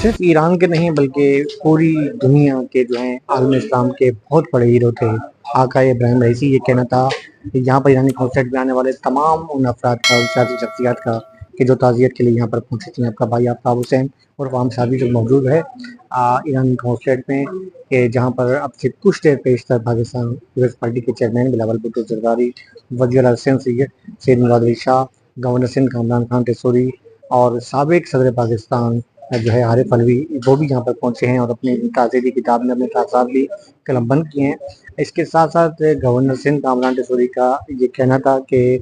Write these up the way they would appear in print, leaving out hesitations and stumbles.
صرف ایران کے نہیں بلکہ پوری دنیا کے جو ہیں عالم اسلام کے بہت بڑے ہیرو تھے آقا ابراہیم رئیسی۔ یہ کہنا تھا کہ یہاں پر ایرانی کانسرٹ میں آنے والے تمام ان افراد کا اور سیاسی شخصیات کا کہ جو تعزیت کے لیے یہاں پر پہنچی تھیں۔ آپ کا بھائی آفتاب حسین اور عوام صاحبی جو موجود ہے ایرانی کانسرٹ میں، کہ جہاں پر اب سے کچھ دیر پیشتر پاکستان پیپلز پارٹی کے چیئرمین بلاول بھٹو زرداری، وزیر اعظم سندھ سید مراد علی شاہ، گورنر سندھ عمران خان ٹیسوری اور سابق صدر پاکستان جو ہے عارف علوی، وہ بھی یہاں پر پہنچے ہیں اور اپنی تعزیتی کتاب میں اپنے کاغذات بھی قلم بند کیے ہیں۔ اس کے ساتھ ساتھ گورنر سندھ عمران ٹیسوری کا یہ کہنا تھا کہ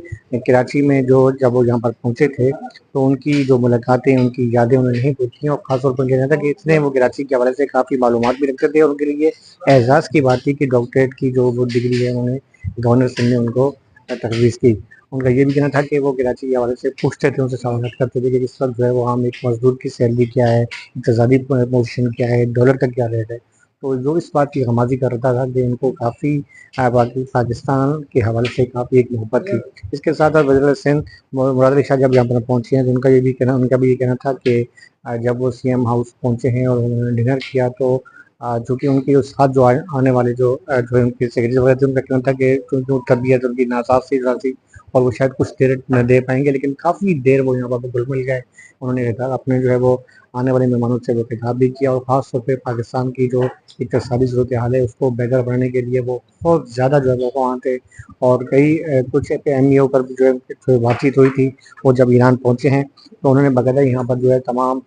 کراچی میں جب وہ یہاں پر پہنچے تھے تو ان کی جو ملاقاتیں، ان کی یادیں انہوں نے نہیں پوچھی، اور خاص طور پر کہنا تھا کہ اس نے وہ کراچی کے حوالے سے کافی معلومات بھی رکھتے تھے، اور ان کے لیے اعزاز کی بات تھی کہ ڈاکٹریٹ کی جو وہ ڈگری ہے انہوں نے گورنر سندھ نے ان کو تجویز کی۔ ان کا یہ بھی کہنا تھا کہ وہ کراچی کے حوالے سے پوچھتے تھے، ان سے سوالات کرتے تھے کہ اس وقت جو ہے وہ عام ایک مزدور کی سیلری کیا ہے، اقتصادی پوزیشن کیا ہے، ڈالر کا کیا ریٹ ہے۔ تو جو اس بات کی غمازی کرتا تھا کہ ان کو کافی پاکستان کے حوالے سے کافی ایک محبت تھی۔ اس کے ساتھ ساتھ وزیر سندھ مراد علی شاہ جب یہاں پر پہنچے ہیں تو ان کا بھی یہ کہنا تھا کہ جب وہ سی ایم ہاؤس پہنچے ہیں اور انہوں نے ڈنر کیا تو چونکہ ان کے ساتھ جو آنے والے جو ان کے سیکرٹری وغیرہ تھے، ان کا کہنا تھا کہ طبیعت ان کی ناساز تھی اور وہ شاید کچھ دیر نہ دے پائیں گے، لیکن کافی دیر وہ یہاں پر گل مل گئے۔ انہوں نے اپنے جو ہے وہ آنے والے مہمانوں سے وہ خطاب بھی کیا، اور خاص طور پہ پاکستان کی جو اقتصادی صورتحال ہے اس کو بہتر بنانے کے لیے وہ بہت زیادہ جو ہے وہ وہاں تھے، اور کئی کچھ اہمیوں پر جو ہے بات چیت ہوئی تھی۔ وہ جب ایران پہنچے ہیں تو انہوں نے باقاعدہ یہاں پر جو ہے تمام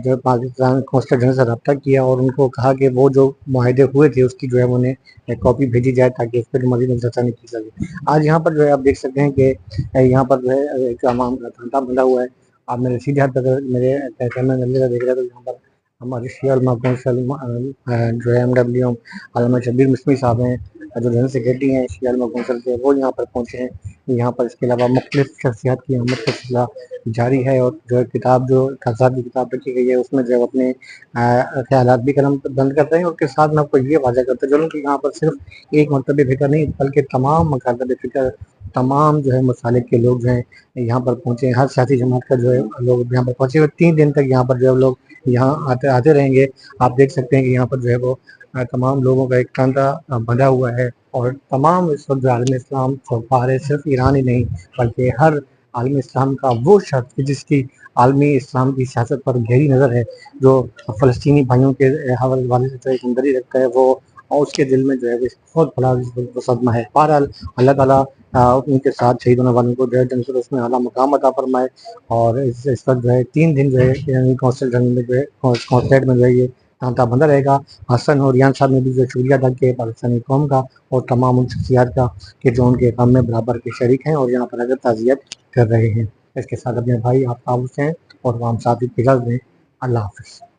جو پاکستان قونصلر جنرل سے رابطہ کیا اور ان کو کہا کہ وہ جو معاہدے ہوئے تھے اس کی جو ہے انہیں کاپی بھیجی جائے تاکہ اس پر مزید نظرثانی کی سکے۔ آج یہاں پر جو ہے آپ دیکھ سکتے ہیں کہ یہاں پر جو ہے ایک تمام گھنٹہ بندھا ہوا ہے۔ آپ میرے سیدھے ہاتھ پر میرے کیمرے میں دیکھ رہے ہیں تو یہاں پر ہمارے شیعہ علماء کونسل جو ہے ایم ڈبلیو علامہ شبیر مصری صاحب ہیں، جو جنرل سیکرٹری ہیں شیعہ علماء کونسل کے، وہ یہاں پر پہنچے ہیں یہاں پر۔ اس کے علاوہ مختلف شخصیات کی آمد کا سلسلہ جاری ہے، اور جو ہے کتاب جو کاغذات کی کتاب رکھی گئی ہے اس میں جو ہے اپنے خیالات بھی قلم بند کرتے ہیں، اور اس کے ساتھ میں آپ کو یہ واضح کرتا چلوں کہ یہاں پر صرف ایک مکتب فکر نہیں بلکہ تمام مکاتب فکر، تمام جو ہے مسالک کے لوگ جو ہیں یہاں پر پہنچے ہیں۔ ہر سیاسی جماعت کا جو ہے لوگ یہاں پر پہنچے ہوئے 3 دن تک یہاں پر جو ہے لوگ یہاں آتے رہیں گے۔ آپ دیکھ سکتے ہیں کہ یہاں پر جو ہے وہ تمام لوگوں کا ایک تانتا بندھا ہوا ہے، اور تمام اس وقت عالم اسلام چوپا رہے، صرف ایران ہی نہیں بلکہ ہر عالم اسلام کا وہ شخص جس کی عالمی اسلام کی سیاست پر گہری نظر ہے، جو فلسطینی بھائیوں کے حوالے سے ایک ہمدردی رکھتا ہے، وہ اور اس کے دل میں جو ہے بہت بڑا صدمہ ہے۔ بہرحال اللہ تعالیٰ ان کے ساتھ شہید ہونے والوں کو جو ہے جنت الفردوس میں اعلیٰ مقام عطا فرمائے۔ اور اس وقت جو ہے 3 دن جو ہے ایرانی کونسل جنرل میں جو ہے کانسرٹ میں جو ہے یہ تانتا بندہ رہے گا۔ حسن اور ریان صاحب نے بھی جو شکریہ ادا کیا پاکستانی قوم کا اور تمام ان شخصیات کا کہ جو ان کے غم میں برابر کے شریک ہیں اور یہاں پر اگر تعزیت کر رہے ہیں۔ اس کے ساتھ اپنے بھائی آفتاب حسین اور عوام صاحب کی اجازت دیں۔ اللہ حافظ۔